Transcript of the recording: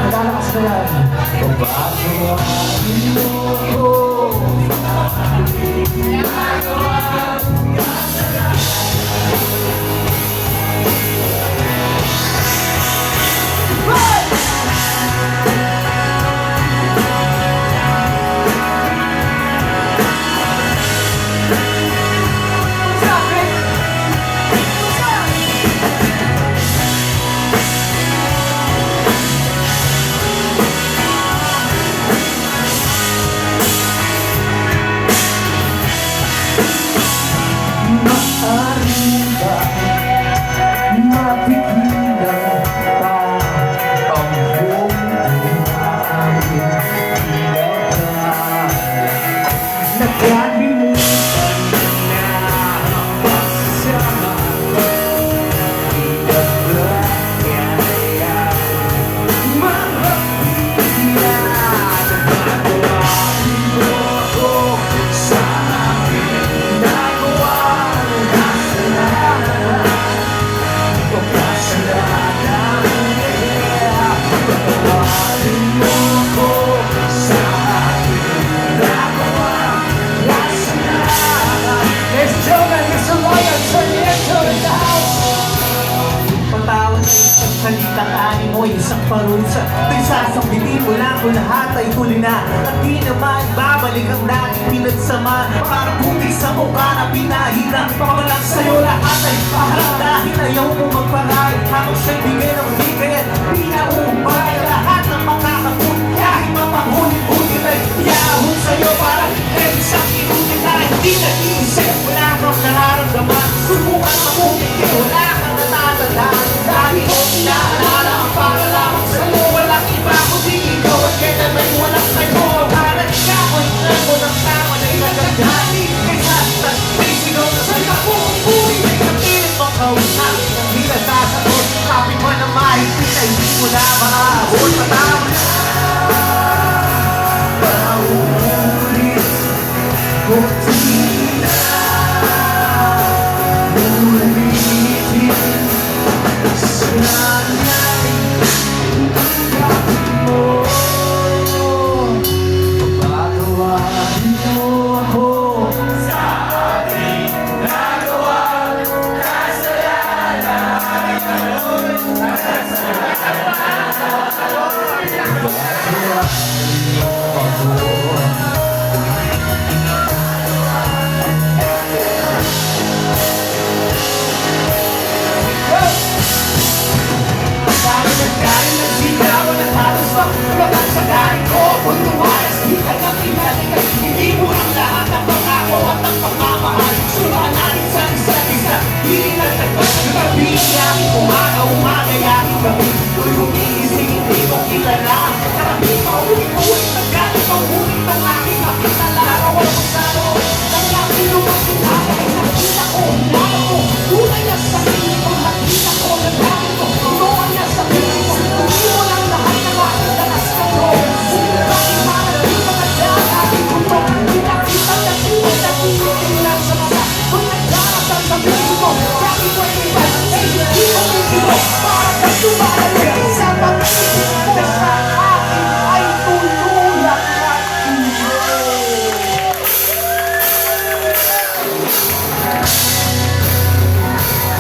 Nagalakas na yan. Pagbabawain mo ko. Salitang animo, isang parusa. To'y sasambitin mo lang kung lahat ay huli na. At di na maibabalik ang dating pinagsama. Para puti sa mukha na pinahirang. Pamalang sa'yo lahat ay paharap. Dahil ayaw mo magparay. Habang siya'y bigay ng bigay at pinaumbay. Lahat ng makakapun kahit mapanghulit-hulit ay iahon sa'yo. Para isang inulit na hindi nag-iisip. Wala kang nararamdaman. Subukan mamumiti, wala kang natatandaan. Dahil mo inaalala ang para lamang sa'yo. Walang iba kundi ikaw at kaya may walang sa'yo. Para ikaw ay mo ng tama na inagagani. Kaysa sa sisigaw na sa'yo na pumupuri. May kapilit mong kausap ang hindi nasasagot. Kapit mo na mahigpit na hindi mo na maaabot. Patawag na paulit kung di na ulitin. Bagawa